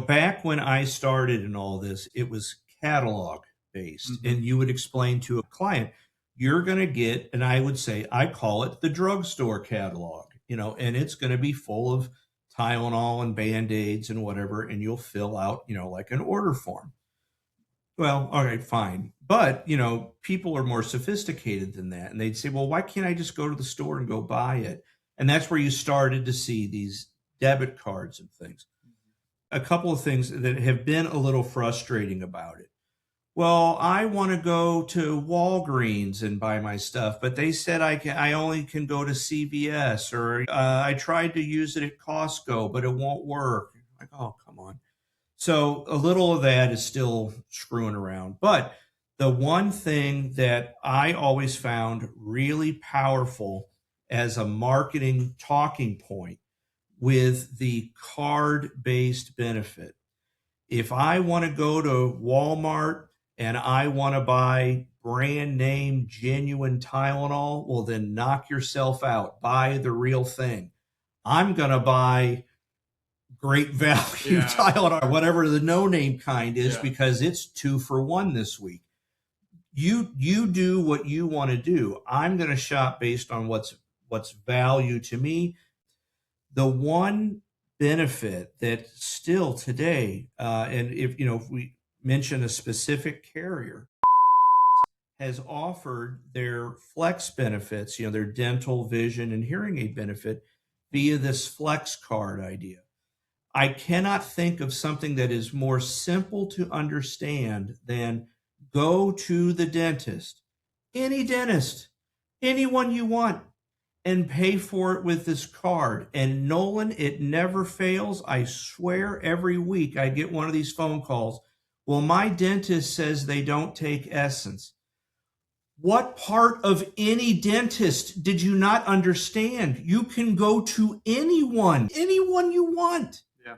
[SPEAKER 2] back when I started in all this, it was catalog based, and you would explain to a client, you're going to get, and I would say, I call it the drugstore catalog, and it's going to be full of Tylenol and Band-Aids and whatever, and you'll fill out, like an order form. Well, all right, fine. But, people are more sophisticated than that. And they'd say, well, why can't I just go to the store and go buy it? And that's where you started to see these debit cards and things. A couple of things that have been a little frustrating about it. Well, I want to go to Walgreens and buy my stuff, but they said I only can go to CVS, or I tried to use it at Costco, but it won't work. Like, oh, come on. So a little of that is still screwing around. But the one thing that I always found really powerful as a marketing talking point with the card-based benefit, if I want to go to Walmart and I want to buy brand name genuine Tylenol, well, then knock yourself out. Buy the real thing. I'm going to buy great value Tylenol, or whatever the no name kind is, because it's 2 for 1 this week. You do what you want to do. I'm going to shop based on what's value to me. The one benefit that still today, and if we mention a specific carrier, has offered their flex benefits, their dental, vision, and hearing aid benefit via this flex card idea. I cannot think of something that is more simple to understand than go to the dentist, any dentist, anyone you want, and pay for it with this card. And Nolan, it never fails. I swear every week I get one of these phone calls. Well, my dentist says they don't take Essence. What part of any dentist did you not understand? You can go to anyone you want.
[SPEAKER 1] Yeah.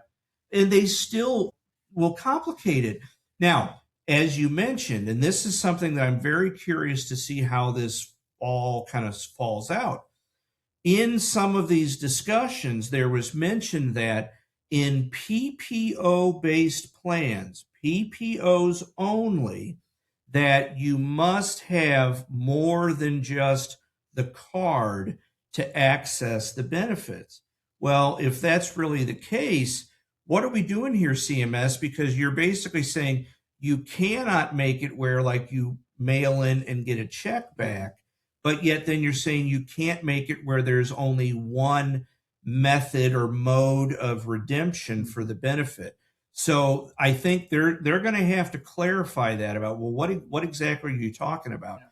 [SPEAKER 2] And they still will complicate it. Now, as you mentioned, and this is something that I'm very curious to see how this all kind of falls out. In some of these discussions, there was mention that in PPO-based plans, PPOs only, that you must have more than just the card to access the benefits. Well, if that's really the case, what are we doing here, CMS? Because you're basically saying you cannot make it where like you mail in and get a check back, but yet then you're saying you can't make it where there's only one method or mode of redemption for the benefit. So I think they're going to have to clarify that about, well, what exactly are you talking about? Yeah.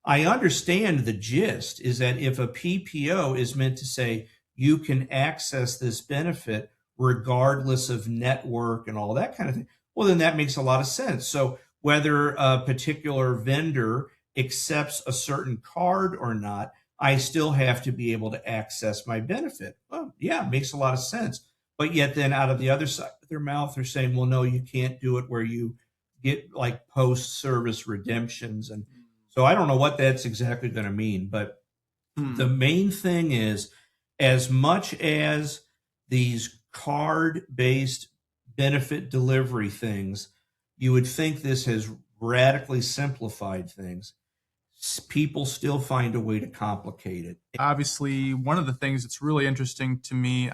[SPEAKER 2] I understand the gist is that if a PPO is meant to say you can access this benefit regardless of network and all that kind of thing, well, then that makes a lot of sense. So whether a particular vendor accepts a certain card or not, I still have to be able to access my benefit. Well, yeah, it makes a lot of sense. But yet then out of the other side of their mouth, they're saying, well, no, you can't do it where you get like post-service redemptions. And so I don't know what that's exactly going to mean. But the main thing is, as much as these card-based benefit delivery things, you would think this has radically simplified things. People still find a way to complicate it.
[SPEAKER 1] Obviously, one of the things that's really interesting to me,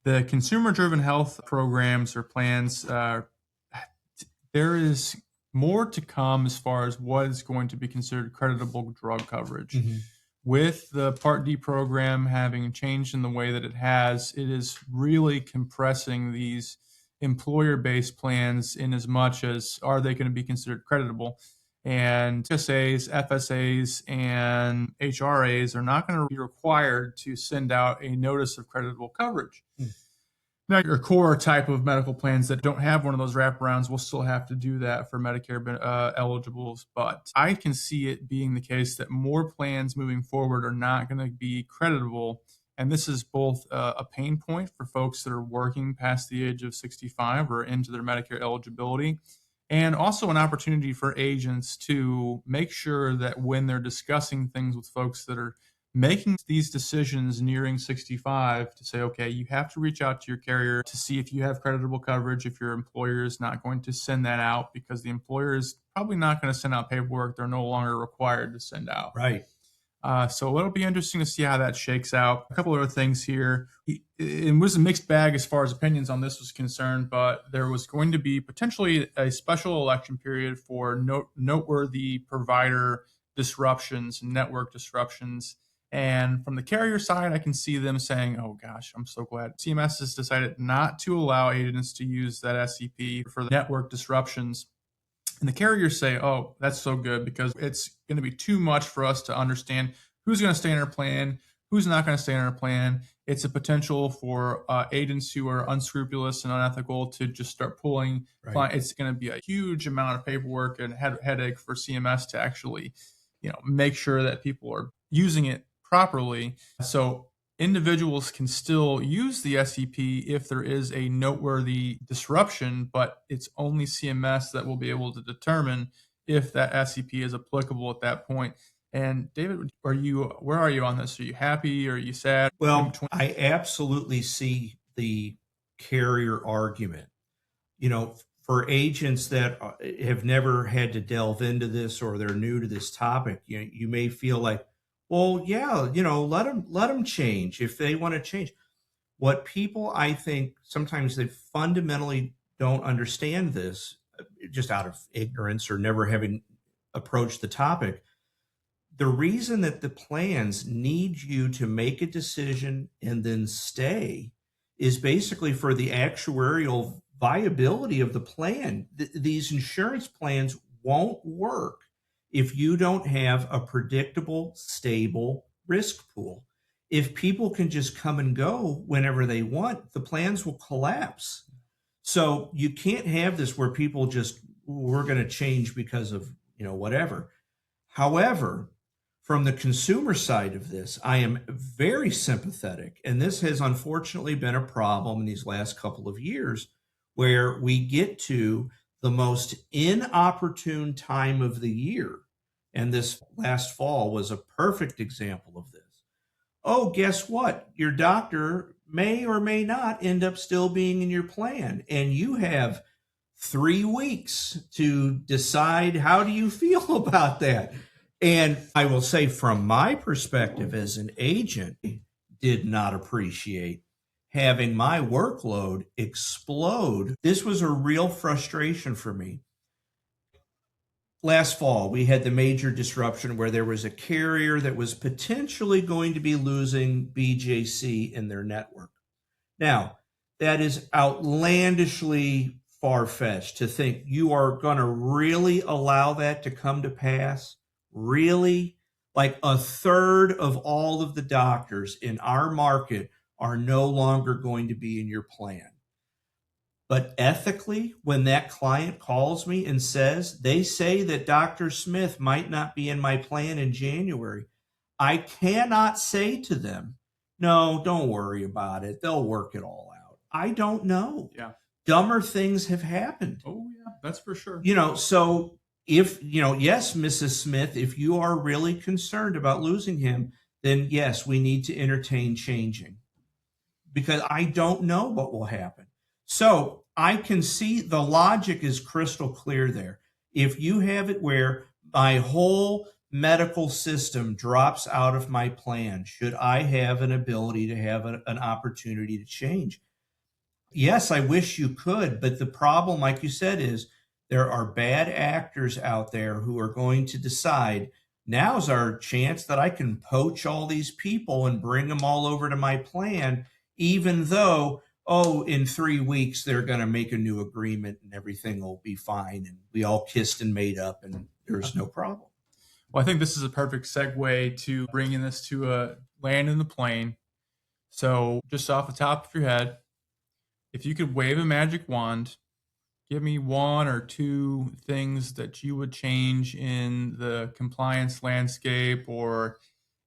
[SPEAKER 1] the consumer-driven health programs or plans, there is more to come as far as what is going to be considered creditable drug coverage. Mm-hmm. With the Part D program having changed in the way that it has, it is really compressing these employer-based plans in as much as are they going to be considered creditable. And HSAs, FSAs, and HRAs are not going to be required to send out a notice of creditable coverage. Now, your core type of medical plans that don't have one of those wraparounds will still have to do that for Medicare eligibles. But I can see it being the case that more plans moving forward are not going to be creditable. And this is both a pain point for folks that are working past the age of 65 or into their Medicare eligibility, and also an opportunity for agents to make sure that when they're discussing things with folks that are making these decisions nearing 65, to say, okay, you have to reach out to your carrier to see if you have creditable coverage, if your employer is not going to send that out, because the employer is probably not going to send out paperwork they're no longer required to send out.
[SPEAKER 2] Right.
[SPEAKER 1] So it'll be interesting to see how that shakes out. A couple other things here. It was a mixed bag as far as opinions on this was concerned, but there was going to be potentially a special election period for noteworthy provider disruptions, network disruptions. And from the carrier side, I can see them saying, oh gosh, I'm so glad CMS has decided not to allow agents to use that SCP for the network disruptions. And the carriers say, oh, that's so good because it's going to be too much for us to understand who's going to stay in our plan, who's not going to stay in our plan. It's a potential for agents who are unscrupulous and unethical to just start pulling.
[SPEAKER 2] Right.
[SPEAKER 1] It's going to be a huge amount of paperwork and headache for CMS to actually, make sure that people are using it properly. So individuals can still use the SEP if there is a noteworthy disruption, but it's only CMS that will be able to determine if that SEP is applicable at that point. And David, where are you on this? Are you happy? Are you sad?
[SPEAKER 2] Well, I absolutely see the carrier argument. For agents that have never had to delve into this or they're new to this topic, you may feel like, well, yeah, let them change if they want to change. What people, I think, sometimes they fundamentally don't understand this, just out of ignorance or never having approached the topic. The reason that the plans need you to make a decision and then stay is basically for the actuarial viability of the plan. These insurance plans won't work if you don't have a predictable, stable risk pool. If people can just come and go whenever they want, the plans will collapse. So you can't have this where people just, we're going to change because of, whatever. However, from the consumer side of this, I am very sympathetic. And this has unfortunately been a problem in these last couple of years where we get to the most inopportune time of the year. And this last fall was a perfect example of this. Oh, guess what? Your doctor may or may not end up still being in your plan. And you have 3 weeks to decide how do you feel about that. And I will say, from my perspective as an agent, did not appreciate having my workload explode. This was a real frustration for me. Last fall, we had the major disruption where there was a carrier that was potentially going to be losing BJC in their network. Now, that is outlandishly far-fetched to think you are going to really allow that to come to pass. Really? Like a third of all of the doctors in our market are no longer going to be in your plan. But ethically, when that client calls me and says, they say that Dr. Smith might not be in my plan in January, I cannot say to them, no, don't worry about it. They'll work it all out. I don't know.
[SPEAKER 1] Yeah.
[SPEAKER 2] Dumber things have happened.
[SPEAKER 1] Oh, yeah, that's for sure.
[SPEAKER 2] So if, yes, Mrs. Smith, if you are really concerned about losing him, then yes, we need to entertain changing because I don't know what will happen. So I can see the logic is crystal clear there. If you have it where my whole medical system drops out of my plan, should I have an ability to have an opportunity to change? Yes, I wish you could. But the problem, like you said, is there are bad actors out there who are going to decide now's our chance that I can poach all these people and bring them all over to my plan, even though, in 3 weeks, they're going to make a new agreement and everything will be fine. And we all kissed and made up and there's no problem.
[SPEAKER 1] Well, I think this is a perfect segue to bringing this to a land in the plane. So just off the top of your head, if you could wave a magic wand, give me 1 or 2 things that you would change in the compliance landscape or,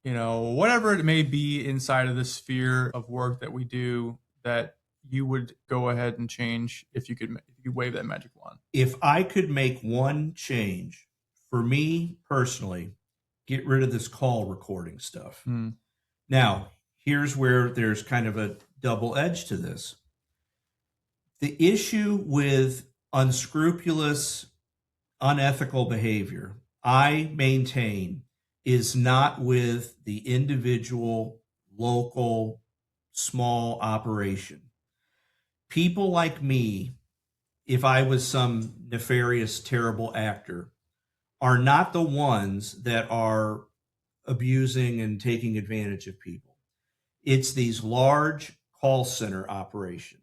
[SPEAKER 1] whatever it may be inside of the sphere of work that we do that you would go ahead and change if you could wave that magic wand.
[SPEAKER 2] If I could make one change, for me personally, get rid of this call recording stuff. Now, here's where there's kind of a double edge to this. The issue with unscrupulous, unethical behavior, I maintain, is not with the individual, local, small operation. People like me, if I was some nefarious, terrible actor, are not the ones that are abusing and taking advantage of people. It's these large call center operations.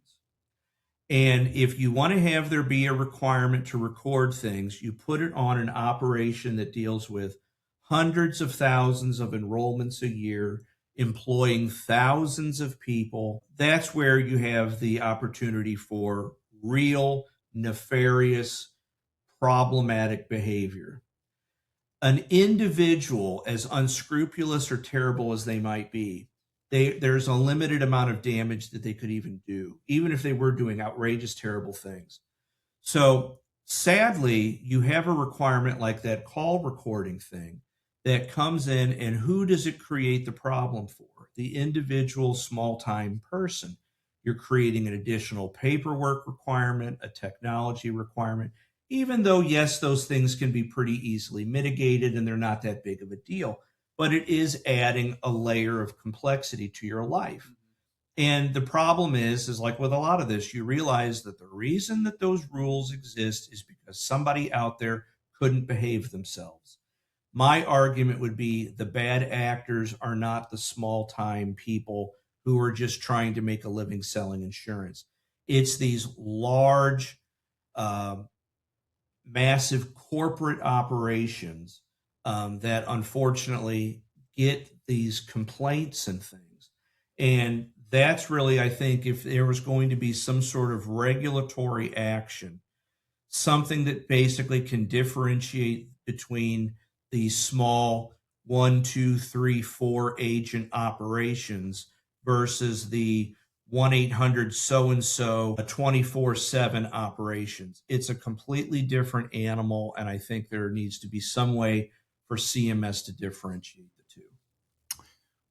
[SPEAKER 2] And if you want to have there be a requirement to record things, you put it on an operation that deals with hundreds of thousands of enrollments a year, employing thousands of people. That's where you have the opportunity for real, nefarious, problematic behavior. An individual, as unscrupulous or terrible as they might be, there's a limited amount of damage that they could even do, even if they were doing outrageous, terrible things. So sadly, you have a requirement like that call recording thing that comes in, and who does it create the problem for? The individual small-time person. You're creating an additional paperwork requirement, a technology requirement, even though, yes, those things can be pretty easily mitigated and they're not that big of a deal, but it is adding a layer of complexity to your life. And the problem is like with a lot of this, you realize that the reason that those rules exist is because somebody out there couldn't behave themselves. My argument would be the bad actors are not the small time people who are just trying to make a living selling insurance. It's these large, massive corporate operations that unfortunately get these complaints and things. And that's really, I think, if there was going to be some sort of regulatory action, something that basically can differentiate between these small 1, 2, 3, 4 agent operations versus the 1-800 so-and-so 24/7 operations. It's a completely different animal, and I think there needs to be some way for CMS to differentiate the two.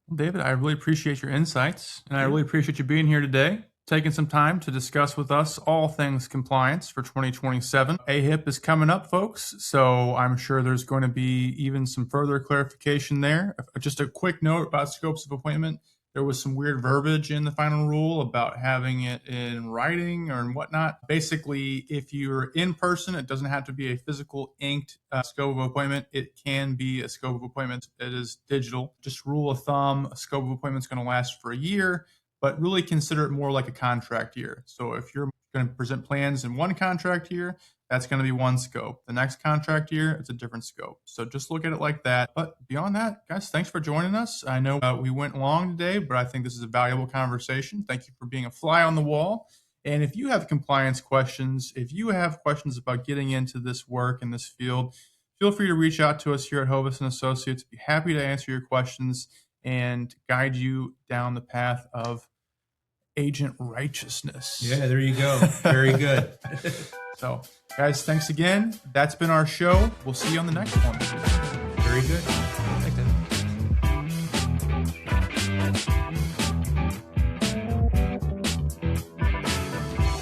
[SPEAKER 1] Well, David, I really appreciate your insights, and I really appreciate you being here today, taking some time to discuss with us all things compliance for 2027. AHIP is coming up, folks, so I'm sure there's going to be even some further clarification there. Just a quick note about scopes of appointment. There was some weird verbiage in the final rule about having it in writing or whatnot. Basically, if you're in person, it doesn't have to be a physical inked scope of appointment. It can be a scope of appointment that is digital. Just rule of thumb, a scope of appointment is going to last for a year, but really consider it more like a contract year. So if you're going to present plans in one contract year, that's going to be one scope. The next contract year, it's a different scope. So just look at it like that. But beyond that, guys, thanks for joining us. I know we went long today, but I think this is a valuable conversation. Thank you for being a fly on the wall. And if you have compliance questions, if you have questions about getting into this work in this field, feel free to reach out to us here at Hovis & Associates. Be happy to answer your questions and guide you down the path of agent righteousness.
[SPEAKER 2] Yeah, there you go. Very good.
[SPEAKER 1] So, guys, thanks again. That's been our show. We'll see you on the next one.
[SPEAKER 2] Very good. Thanks, Ed.